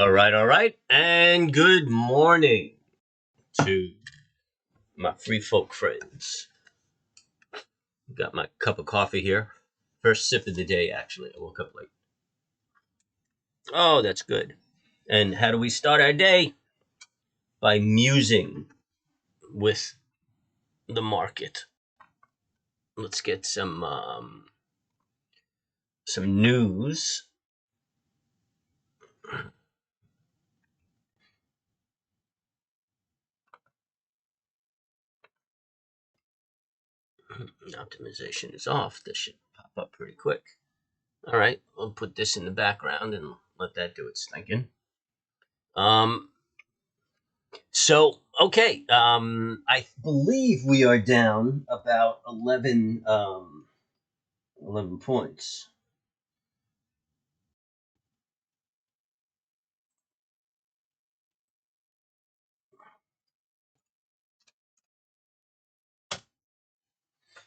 All right, and good morning to my free folk friends. Got my cup of coffee here. First sip of the day, actually. I woke up late. Oh, that's good. And how do we start our day? By musing with the market. Let's get some news. Optimization is off. This should pop up pretty quick. All right, I'll put this in the background and let that do its thinking. Okay, I believe we are down about 11 points.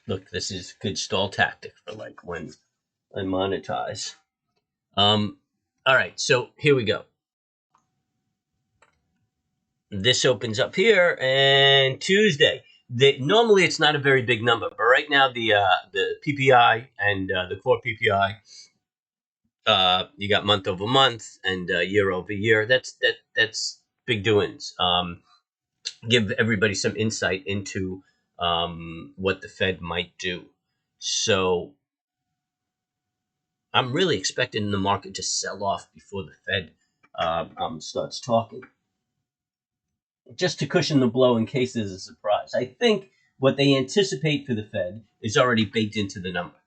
Look, this is good stall tactic for like when I monetize. All right, so here we go. This opens up here, and Tuesday. Normally, it's not a very big number, but right now the PPI and the core PPI, you got month over month and year over year. That's big doings. Give everybody some insight into what the Fed might do. So I'm really expecting the market to sell off before the Fed starts talking, just to cushion the blow in case there's a surprise. I think what they anticipate for the Fed is already baked into the number.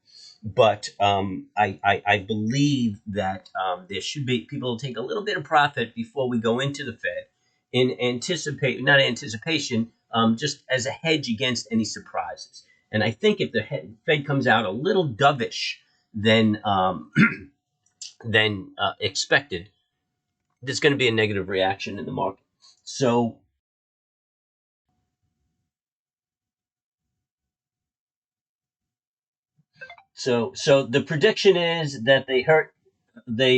But I believe that there should be people will take a little bit of profit before we go into the Fed in not anticipation, just as a hedge against any surprises. And I think if the Fed comes out a little dovish than expected, there's going to be a negative reaction in the market. So the prediction is that they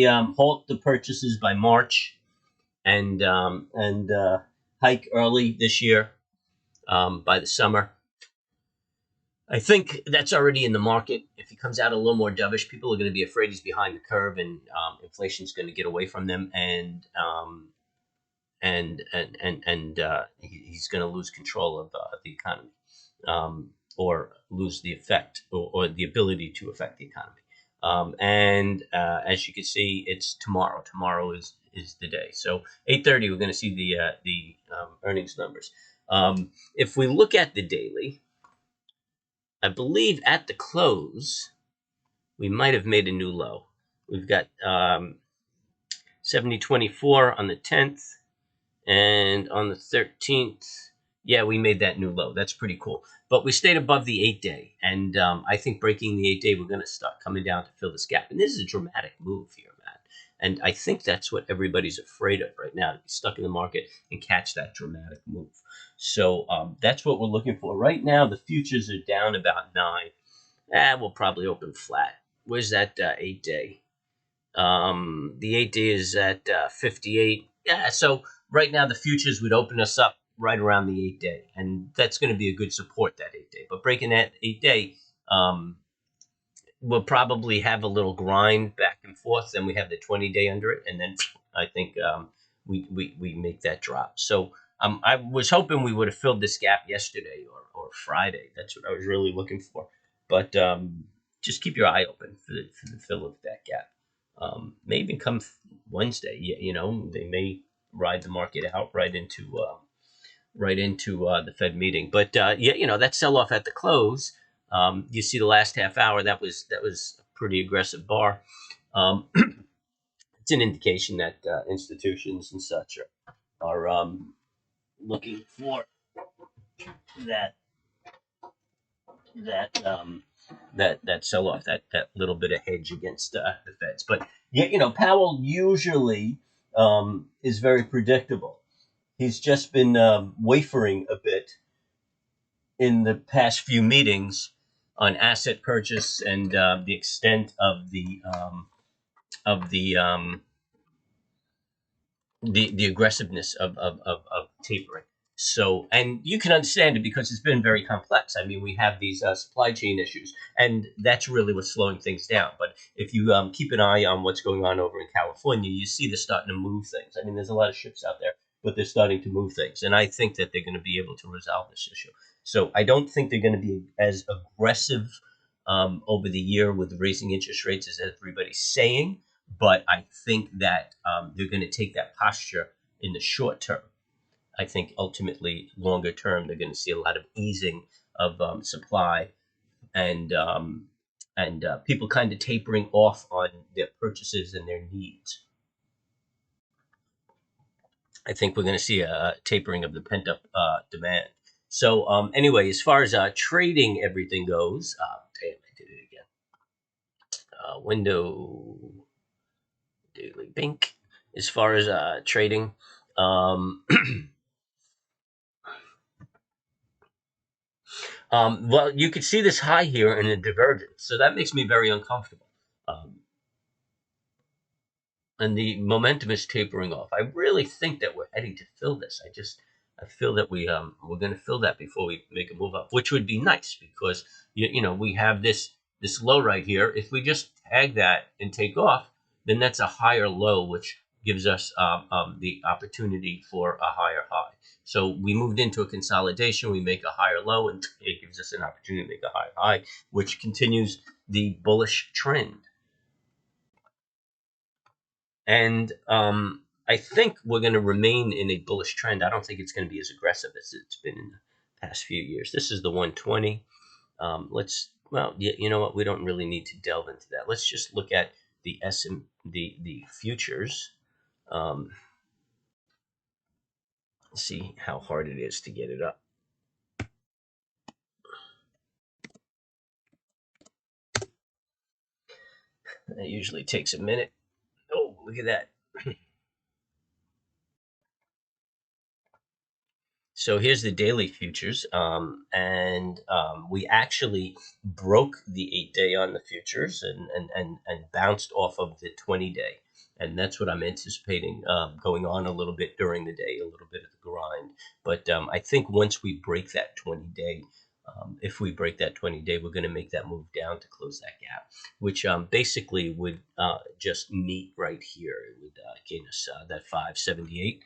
halt the purchases by March and hike early this year by the summer. I think that's already in the market. If he comes out a little more dovish, people are going to be afraid he's behind the curve and inflation's going to get away from them, and he's going to lose control of the economy, or lose the effect or the ability to affect the economy. As you can see, it's tomorrow. Tomorrow is the day. So 8:30, we're going to see the earnings numbers. If we look at the daily, I believe at the close, we might have made a new low. We've got 70.24 on the 10th, and on the 13th, yeah, we made that new low. That's pretty cool. But we stayed above the 8-day, and I think breaking the 8-day, we're going to start coming down to fill this gap. And this is a dramatic move here, man. And I think that's what everybody's afraid of right now, to be stuck in the market and catch that dramatic move. So that's what we're looking for. Right now, the futures are down about 9. We'll probably open flat. Where's that 8-day? The 8-day is at 58. Yeah, so right now the futures would open us up right around the 8-day, and that's going to be a good support, that 8-day. But breaking that 8-day, we'll probably have a little grind back and forth. Then we have the 20-day under it, and then I think we make that drop. So I was hoping we would have filled this gap yesterday or Friday. That's what I was really looking for. But just keep your eye open for the fill of that gap. Maybe come Wednesday, they may ride the market out right into the Fed meeting. But that sell off at the close. You see the last half hour, that was a pretty aggressive bar. It's an indication that institutions and such are looking for that sell off, that little bit of hedge against the Feds. But Powell usually is very predictable. He's just been wafering a bit in the past few meetings on asset purchase and the extent of the the aggressiveness of tapering. So, and you can understand it because it's been very complex. I mean, we have these supply chain issues, and that's really what's slowing things down. But if you keep an eye on what's going on over in California, you see they're starting to move things. I mean, there's a lot of ships out there, but they're starting to move things, and I think that they're going to be able to resolve this issue. So, I don't think they're going to be as aggressive over the year with raising interest rates as everybody's saying, but I think that they're going to take that posture in the short term. I think ultimately, longer term, they're going to see a lot of easing of supply and people kind of tapering off on their purchases and their needs. I think we're going to see a tapering of the pent up demand. So anyway, as far as trading everything goes, damn, I did it again. Window daily bink. As far as trading, um, well, you could see this high here in a divergence, so that makes me very uncomfortable. Um, and the momentum is tapering off. I really think that we're heading to fill this. I feel that we're going to fill that before we make a move up, which would be nice because you know we have this low right here. If we just tag that and take off, then that's a higher low, which gives us the opportunity for a higher high. So we moved into a consolidation. We make a higher low, and it gives us an opportunity to make a higher high, which continues the bullish trend. And I think we're going to remain in a bullish trend. I don't think it's going to be as aggressive as it's been in the past few years. This is the 120. Well, you know what? We don't really need to delve into that. Let's just look at the the futures. Um, see how hard it is to get it up. It usually takes a minute. Oh, look at that. So here's the daily futures, and we actually broke the 8-day on the futures and bounced off of the 20-day. And that's what I'm anticipating going on a little bit during the day, a little bit of the grind. But I think once we break that 20-day, if we break that 20-day, we're going to make that move down to close that gap, which basically would just meet right here. It would gain us that 578.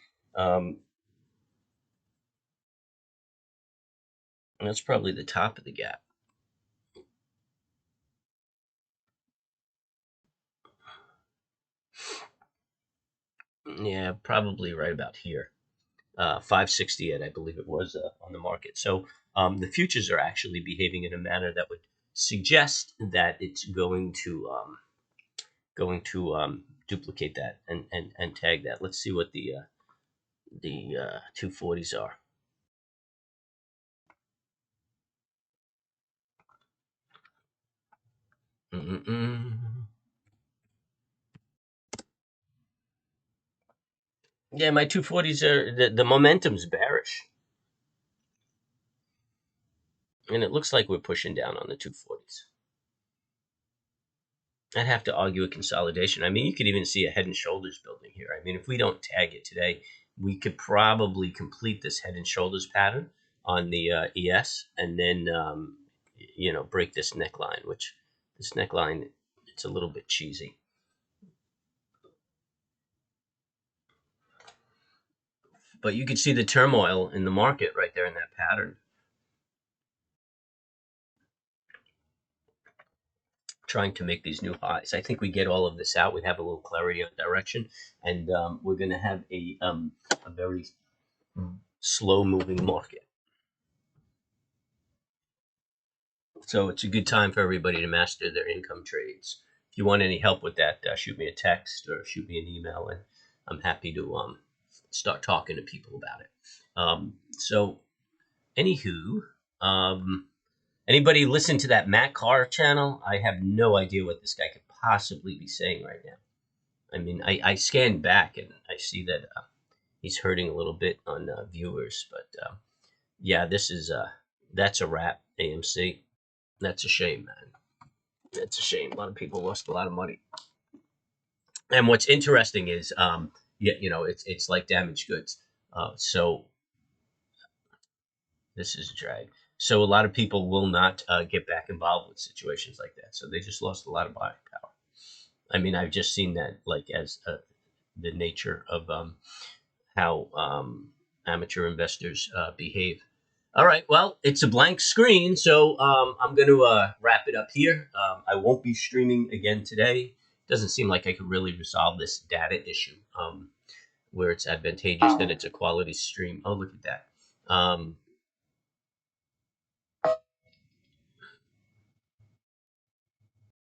And that's probably the top of the gap. Yeah, probably right about here. 568, I believe it was on the market. So the futures are actually behaving in a manner that would suggest that it's going to duplicate that and tag that. Let's see what the 240s are. Mm-mm. Yeah, my 240s are the momentum's bearish, and it looks like we're pushing down on the 240s. I'd have to argue a consolidation. I mean, you could even see a head and shoulders building here. I mean, if we don't tag it today, we could probably complete this head and shoulders pattern on the ES and then, break this neckline, which this neckline, it's a little bit cheesy. But you can see the turmoil in the market right there in that pattern. Trying to make these new highs. I think we get all of this out. We have a little clarity of direction, and we're going to have a very slow moving market. So it's a good time for everybody to master their income trades. If you want any help with that, shoot me a text or shoot me an email, and I'm happy to start talking to people about it. So, anywho, anybody listen to that Matt Carr channel? I have no idea what this guy could possibly be saying right now. I mean, I scan back and I see that he's hurting a little bit on viewers, but yeah, that's a wrap. AMC. That's a shame, man. It's a shame. A lot of people lost a lot of money. And what's interesting is Yeah, it's like damaged goods. So this is drag. So a lot of people will not get back involved with situations like that. So they just lost a lot of buying power. I mean, I've just seen that like as the nature of how amateur investors behave. All right, well, it's a blank screen, so I'm going to wrap it up here. I won't be streaming again today. Doesn't seem like I could really resolve this data issue where it's advantageous that it's a quality stream. Oh, look at that.